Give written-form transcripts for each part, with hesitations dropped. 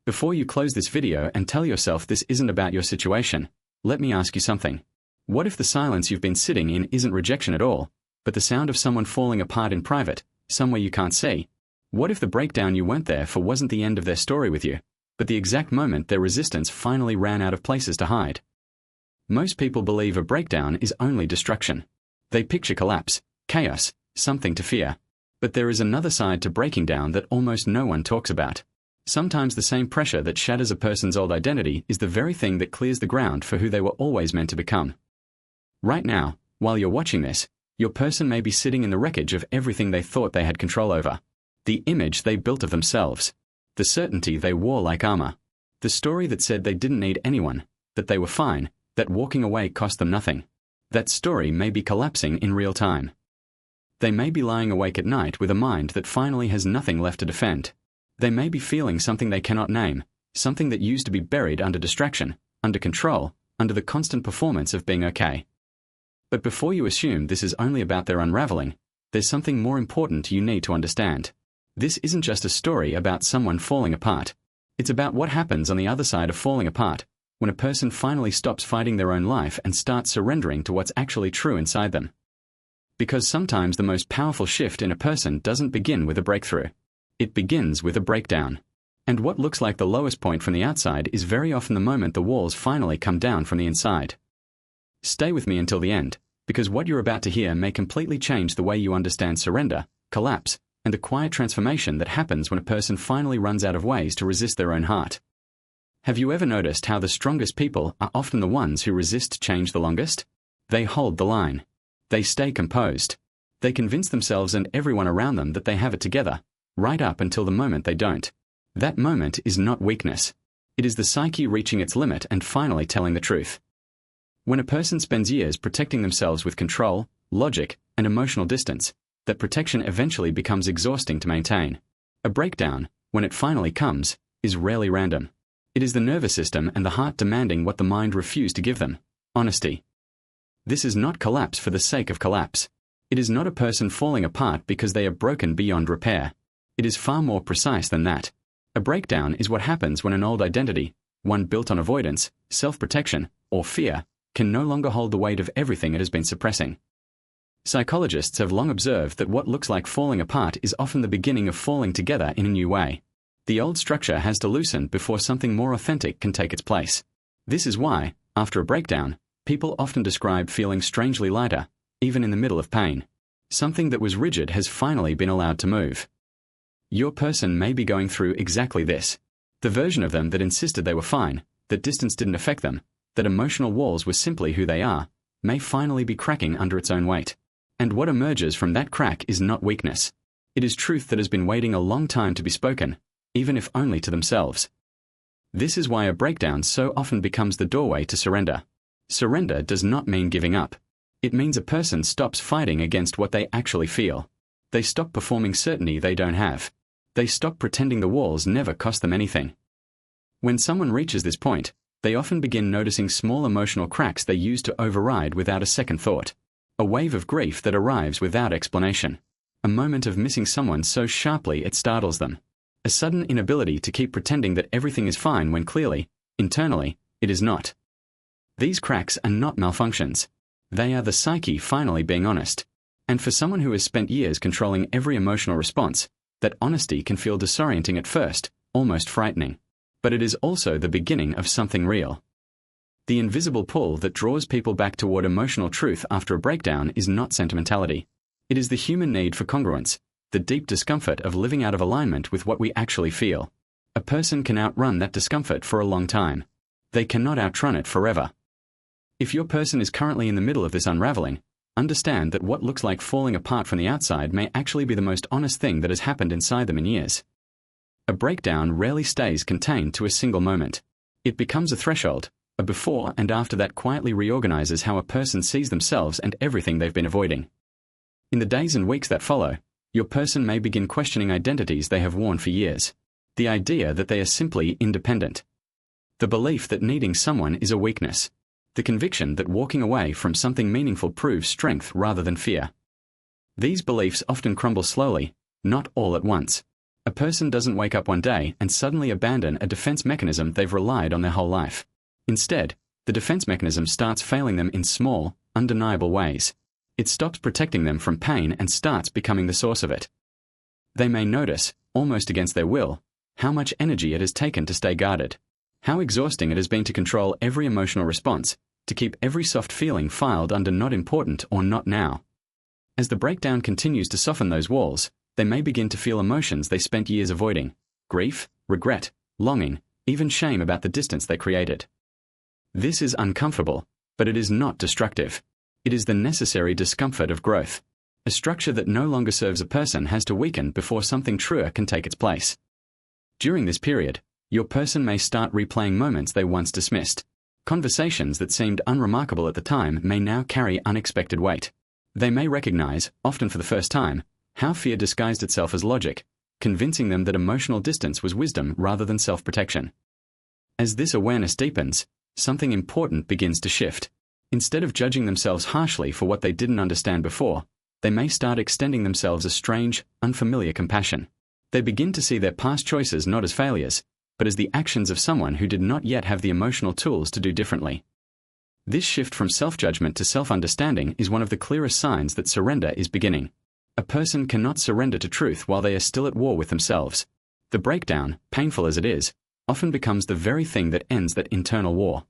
Before you close this video and tell yourself this isn't about your situation, let me ask you something. What if the silence you've been sitting in isn't rejection at all, but the sound of someone falling apart in private, somewhere you can't see? What if the breakdown you weren't there for wasn't the end of their story with you, but the exact moment their resistance finally ran out of places to hide? Most people believe a breakdown is only destruction. They picture collapse, chaos, something to fear. But there is another side to breaking down that almost no one talks about. Sometimes the same pressure that shatters a person's old identity is the very thing that clears the ground for who they were always meant to become. Right now, while you're watching this, your person may be sitting in the wreckage of everything they thought they had control over. The image they built of themselves. The certainty they wore like armor. The story that said they didn't need anyone, that they were fine, that walking away cost them nothing. That story may be collapsing in real time. They may be lying awake at night with a mind that finally has nothing left to defend. They may be feeling something they cannot name, something that used to be buried under distraction, under control, under the constant performance of being okay. But before you assume this is only about their unraveling, there's something more important you need to understand. This isn't just a story about someone falling apart. It's about what happens on the other side of falling apart, when a person finally stops fighting their own life and starts surrendering to what's actually true inside them. Because sometimes the most powerful shift in a person doesn't begin with a breakthrough. It begins with a breakdown. And what looks like the lowest point from the outside is very often the moment the walls finally come down from the inside. Stay with me until the end, because what you're about to hear may completely change the way you understand surrender, collapse, and the quiet transformation that happens when a person finally runs out of ways to resist their own heart. Have you ever noticed how the strongest people are often the ones who resist change the longest? They hold the line. They stay composed. They convince themselves and everyone around them that they have it together, right up until the moment they don't. That moment is not weakness. It is the psyche reaching its limit and finally telling the truth. When a person spends years protecting themselves with control, logic, and emotional distance, that protection eventually becomes exhausting to maintain. A breakdown, when it finally comes, is rarely random. It is the nervous system and the heart demanding what the mind refused to give them: honesty. This is not collapse for the sake of collapse. It is not a person falling apart because they are broken beyond repair. It is far more precise than that. A breakdown is what happens when an old identity, one built on avoidance, self-protection, or fear, can no longer hold the weight of everything it has been suppressing. Psychologists have long observed that what looks like falling apart is often the beginning of falling together in a new way. The old structure has to loosen before something more authentic can take its place. This is why, after a breakdown, people often describe feeling strangely lighter, even in the middle of pain. Something that was rigid has finally been allowed to move. Your person may be going through exactly this. The version of them that insisted they were fine, that distance didn't affect them, that emotional walls were simply who they are, may finally be cracking under its own weight. And what emerges from that crack is not weakness. It is truth that has been waiting a long time to be spoken, even if only to themselves. This is why a breakdown so often becomes the doorway to surrender. Surrender does not mean giving up. It means a person stops fighting against what they actually feel. They stop performing certainty they don't have. They stop pretending the walls never cost them anything. When someone reaches this point, they often begin noticing small emotional cracks they used to override without a second thought. A wave of grief that arrives without explanation. A moment of missing someone so sharply it startles them. A sudden inability to keep pretending that everything is fine when clearly, internally, it is not. These cracks are not malfunctions. They are the psyche finally being honest. And for someone who has spent years controlling every emotional response, that honesty can feel disorienting at first, almost frightening. But it is also the beginning of something real. The invisible pull that draws people back toward emotional truth after a breakdown is not sentimentality. It is the human need for congruence, the deep discomfort of living out of alignment with what we actually feel. A person can outrun that discomfort for a long time. They cannot outrun it forever. If your person is currently in the middle of this unraveling, understand that what looks like falling apart from the outside may actually be the most honest thing that has happened inside them in years. A breakdown rarely stays contained to a single moment. It becomes a threshold, a before and after that quietly reorganizes how a person sees themselves and everything they've been avoiding. In the days and weeks that follow, your person may begin questioning identities they have worn for years. The idea that they are simply independent. The belief that needing someone is a weakness. The conviction that walking away from something meaningful proves strength rather than fear. These beliefs often crumble slowly, not all at once. A person doesn't wake up one day and suddenly abandon a defense mechanism they've relied on their whole life. Instead, the defense mechanism starts failing them in small, undeniable ways. It stops protecting them from pain and starts becoming the source of it. They may notice, almost against their will, how much energy it has taken to stay guarded, how exhausting it has been to control every emotional response, to keep every soft feeling filed under not important or not now. As the breakdown continues to soften those walls, they may begin to feel emotions they spent years avoiding: grief, regret, longing, even shame about the distance they created. This is uncomfortable, but it is not destructive. It is the necessary discomfort of growth. A structure that no longer serves a person has to weaken before something truer can take its place. During this period, your person may start replaying moments they once dismissed. Conversations that seemed unremarkable at the time may now carry unexpected weight. They may recognize, often for the first time, how fear disguised itself as logic, convincing them that emotional distance was wisdom rather than self-protection. As this awareness deepens, something important begins to shift. Instead of judging themselves harshly for what they didn't understand before, they may start extending themselves a strange, unfamiliar compassion. They begin to see their past choices not as failures, but as the actions of someone who did not yet have the emotional tools to do differently. This shift from self-judgment to self-understanding is one of the clearest signs that surrender is beginning. A person cannot surrender to truth while they are still at war with themselves. The breakdown, painful as it is, often becomes the very thing that ends that internal war.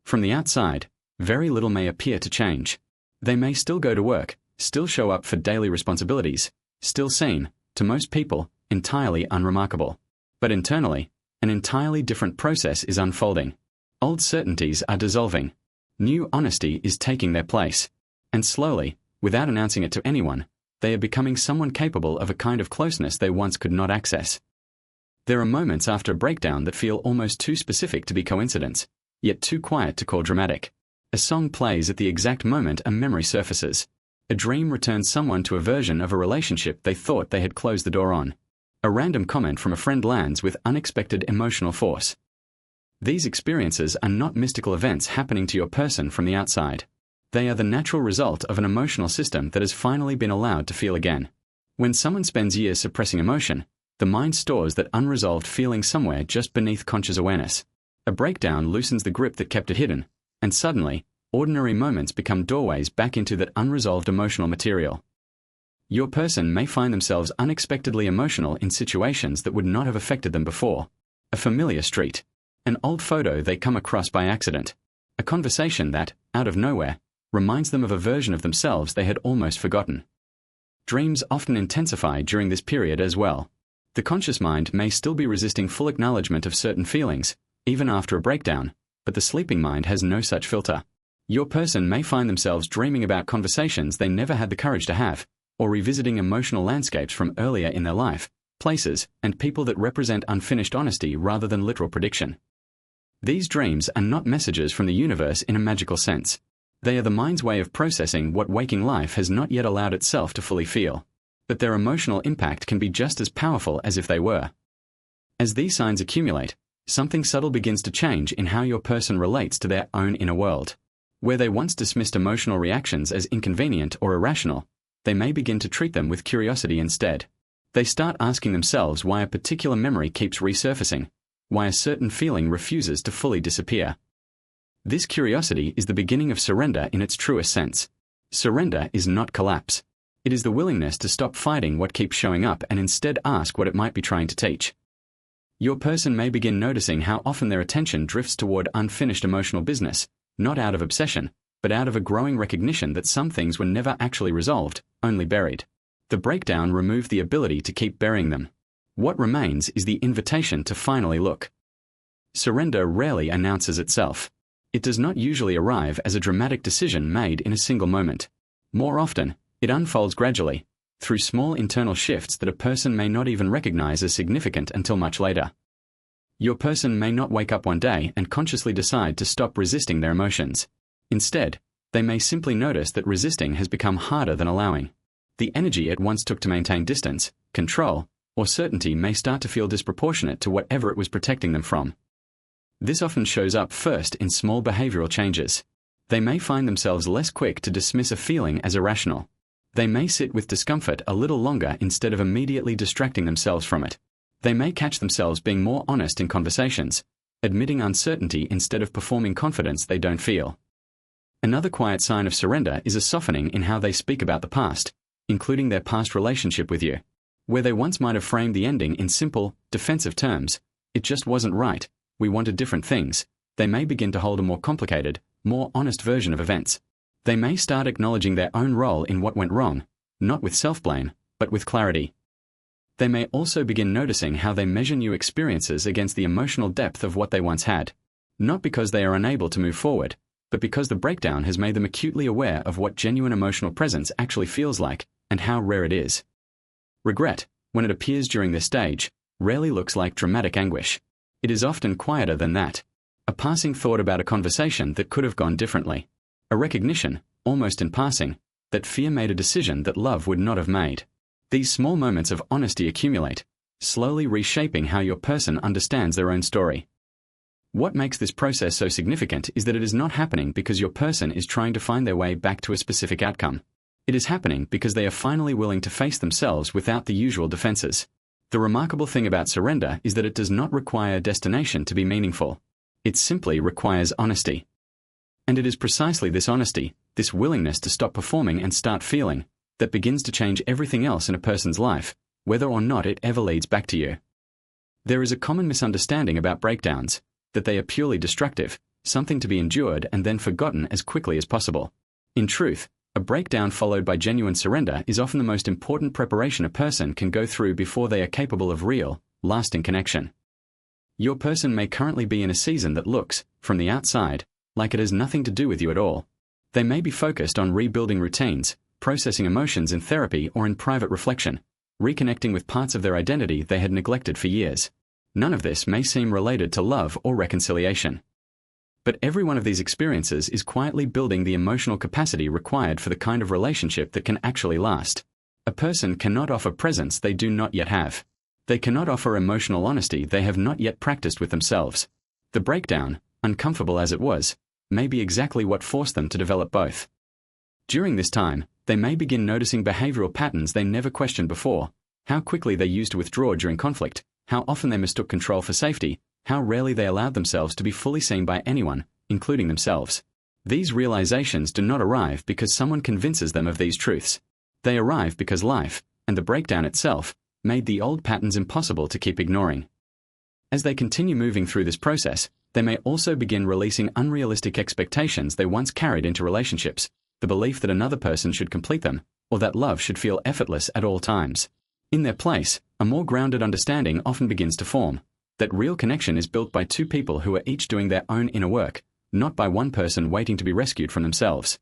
From the outside, very little may appear to change. They may still go to work, still show up for daily responsibilities, still seem, to most people, entirely unremarkable. But internally, an entirely different process is unfolding. Old certainties are dissolving. New honesty is taking their place. And slowly, without announcing it to anyone, they are becoming someone capable of a kind of closeness they once could not access. There are moments after a breakdown that feel almost too specific to be coincidence, yet too quiet to call dramatic. A song plays at the exact moment a memory surfaces. A dream returns someone to a version of a relationship they thought they had closed the door on. A random comment from a friend lands with unexpected emotional force. These experiences are not mystical events happening to your person from the outside. They are the natural result of an emotional system that has finally been allowed to feel again. When someone spends years suppressing emotion, the mind stores that unresolved feeling somewhere just beneath conscious awareness. A breakdown loosens the grip that kept it hidden, and suddenly, ordinary moments become doorways back into that unresolved emotional material. Your person may find themselves unexpectedly emotional in situations that would not have affected them before. A familiar street. An old photo they come across by accident. A conversation that, out of nowhere, reminds them of a version of themselves they had almost forgotten. Dreams often intensify during this period as well. The conscious mind may still be resisting full acknowledgement of certain feelings, even after a breakdown, but the sleeping mind has no such filter. Your person may find themselves dreaming about conversations they never had the courage to have, or revisiting emotional landscapes from earlier in their life, places, and people that represent unfinished honesty rather than literal prediction. These dreams are not messages from the universe in a magical sense. They are the mind's way of processing what waking life has not yet allowed itself to fully feel. But their emotional impact can be just as powerful as if they were. As these signs accumulate, something subtle begins to change in how your person relates to their own inner world. Where they once dismissed emotional reactions as inconvenient or irrational, they may begin to treat them with curiosity instead. They start asking themselves why a particular memory keeps resurfacing, why a certain feeling refuses to fully disappear. This curiosity is the beginning of surrender in its truest sense. Surrender is not collapse. It is the willingness to stop fighting what keeps showing up and instead ask what it might be trying to teach. Your person may begin noticing how often their attention drifts toward unfinished emotional business, not out of obsession, but out of a growing recognition that some things were never actually resolved, only buried. The breakdown removed the ability to keep burying them. What remains is the invitation to finally look. Surrender rarely announces itself. It does not usually arrive as a dramatic decision made in a single moment. More often, it unfolds gradually, through small internal shifts that a person may not even recognize as significant until much later. Your person may not wake up one day and consciously decide to stop resisting their emotions. Instead, they may simply notice that resisting has become harder than allowing. The energy it once took to maintain distance, control, or certainty may start to feel disproportionate to whatever it was protecting them from. This often shows up first in small behavioral changes. They may find themselves less quick to dismiss a feeling as irrational. They may sit with discomfort a little longer instead of immediately distracting themselves from it. They may catch themselves being more honest in conversations, admitting uncertainty instead of performing confidence they don't feel. Another quiet sign of surrender is a softening in how they speak about the past, including their past relationship with you. Where they once might have framed the ending in simple, defensive terms, "It just wasn't right, we wanted different things," they may begin to hold a more complicated, more honest version of events. They may start acknowledging their own role in what went wrong, not with self-blame, but with clarity. They may also begin noticing how they measure new experiences against the emotional depth of what they once had, not because they are unable to move forward, but because the breakdown has made them acutely aware of what genuine emotional presence actually feels like and how rare it is. Regret, when it appears during this stage, rarely looks like dramatic anguish. It is often quieter than that. A passing thought about a conversation that could have gone differently. A recognition, almost in passing, that fear made a decision that love would not have made. These small moments of honesty accumulate, slowly reshaping how your person understands their own story. What makes this process so significant is that it is not happening because your person is trying to find their way back to a specific outcome. It is happening because they are finally willing to face themselves without the usual defenses. The remarkable thing about surrender is that it does not require destination to be meaningful. It simply requires honesty. And it is precisely this honesty, this willingness to stop performing and start feeling, that begins to change everything else in a person's life, whether or not it ever leads back to you. There is a common misunderstanding about breakdowns, that they are purely destructive, something to be endured and then forgotten as quickly as possible. In truth, a breakdown followed by genuine surrender is often the most important preparation a person can go through before they are capable of real, lasting connection. Your person may currently be in a season that looks, from the outside, like it has nothing to do with you at all. They may be focused on rebuilding routines, processing emotions in therapy or in private reflection, reconnecting with parts of their identity they had neglected for years. None of this may seem related to love or reconciliation. But every one of these experiences is quietly building the emotional capacity required for the kind of relationship that can actually last. A person cannot offer presence they do not yet have. They cannot offer emotional honesty they have not yet practiced with themselves. The breakdown, uncomfortable as it was, may be exactly what forced them to develop both. During this time, they may begin noticing behavioral patterns they never questioned before, how quickly they used to withdraw during conflict, how often they mistook control for safety, how rarely they allowed themselves to be fully seen by anyone, including themselves. These realizations do not arrive because someone convinces them of these truths. They arrive because life, and the breakdown itself, made the old patterns impossible to keep ignoring. As they continue moving through this process, they may also begin releasing unrealistic expectations they once carried into relationships, the belief that another person should complete them, or that love should feel effortless at all times. In their place, a more grounded understanding often begins to form, that real connection is built by two people who are each doing their own inner work, not by one person waiting to be rescued from themselves.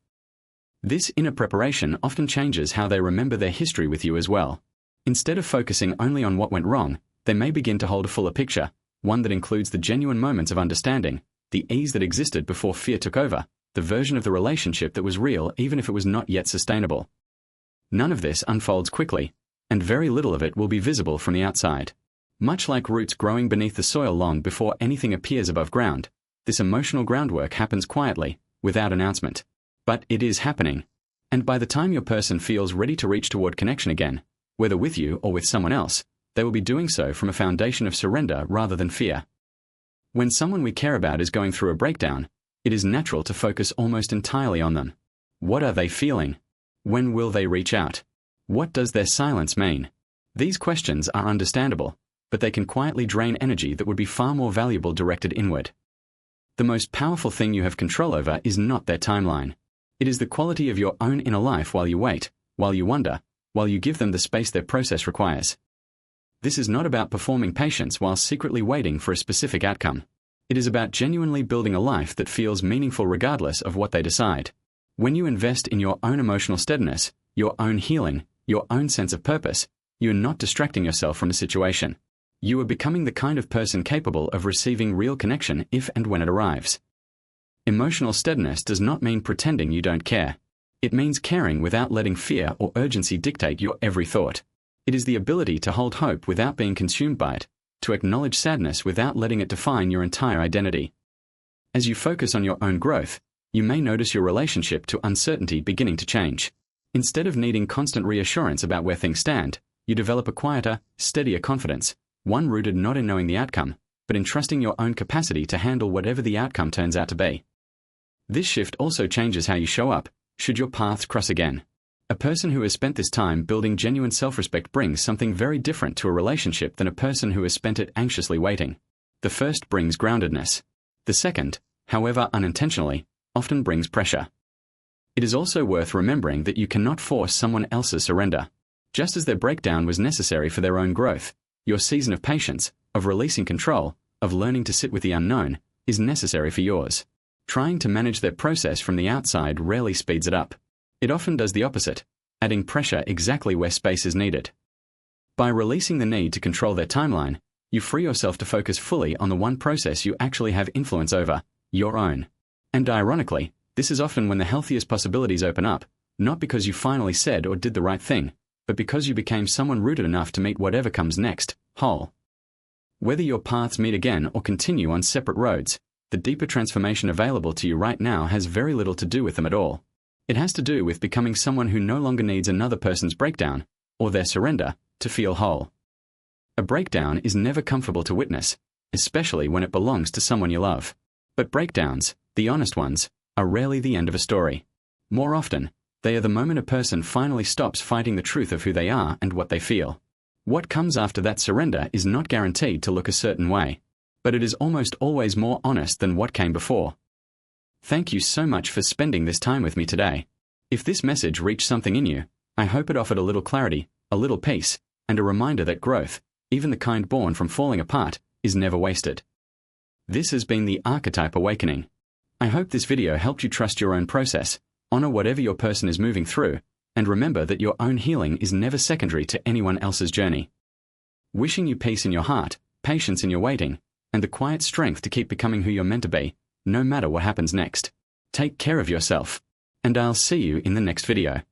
This inner preparation often changes how they remember their history with you as well. Instead of focusing only on what went wrong, they may begin to hold a fuller picture, one that includes the genuine moments of understanding, the ease that existed before fear took over, the version of the relationship that was real even if it was not yet sustainable. None of this unfolds quickly, and very little of it will be visible from the outside. Much like roots growing beneath the soil long before anything appears above ground, this emotional groundwork happens quietly, without announcement. But it is happening. And by the time your person feels ready to reach toward connection again, whether with you or with someone else, they will be doing so from a foundation of surrender rather than fear. When someone we care about is going through a breakdown, it is natural to focus almost entirely on them. What are they feeling? When will they reach out? What does their silence mean? These questions are understandable, but they can quietly drain energy that would be far more valuable directed inward. The most powerful thing you have control over is not their timeline. It is the quality of your own inner life while you wait, while you wonder, while you give them the space their process requires. This is not about performing patience while secretly waiting for a specific outcome. It is about genuinely building a life that feels meaningful regardless of what they decide. When you invest in your own emotional steadiness, your own healing, your own sense of purpose, you are not distracting yourself from a situation. You are becoming the kind of person capable of receiving real connection if and when it arrives. Emotional steadiness does not mean pretending you don't care. It means caring without letting fear or urgency dictate your every thought. It is the ability to hold hope without being consumed by it, to acknowledge sadness without letting it define your entire identity. As you focus on your own growth, you may notice your relationship to uncertainty beginning to change. Instead of needing constant reassurance about where things stand, you develop a quieter, steadier confidence, one rooted not in knowing the outcome, but in trusting your own capacity to handle whatever the outcome turns out to be. This shift also changes how you show up, should your paths cross again. A person who has spent this time building genuine self-respect brings something very different to a relationship than a person who has spent it anxiously waiting. The first brings groundedness. The second, however unintentionally, often brings pressure. It is also worth remembering that you cannot force someone else's surrender. Just as their breakdown was necessary for their own growth, your season of patience, of releasing control, of learning to sit with the unknown, is necessary for yours. Trying to manage their process from the outside rarely speeds it up. It often does the opposite, adding pressure exactly where space is needed. By releasing the need to control their timeline, you free yourself to focus fully on the one process you actually have influence over, your own. And ironically, this is often when the healthiest possibilities open up, not because you finally said or did the right thing, but because you became someone rooted enough to meet whatever comes next, whole. Whether your paths meet again or continue on separate roads, the deeper transformation available to you right now has very little to do with them at all. It has to do with becoming someone who no longer needs another person's breakdown, or their surrender, to feel whole. A breakdown is never comfortable to witness, especially when it belongs to someone you love. But breakdowns, the honest ones, are rarely the end of a story. More often, they are the moment a person finally stops fighting the truth of who they are and what they feel. What comes after that surrender is not guaranteed to look a certain way, but it is almost always more honest than what came before. Thank you so much for spending this time with me today. If this message reached something in you, I hope it offered a little clarity, a little peace, and a reminder that growth, even the kind born from falling apart, is never wasted. This has been the Archetype Awakening. I hope this video helped you trust your own process, honor whatever your person is moving through, and remember that your own healing is never secondary to anyone else's journey. Wishing you peace in your heart, patience in your waiting, and the quiet strength to keep becoming who you're meant to be, no matter what happens next. Take care of yourself, and I'll see you in the next video.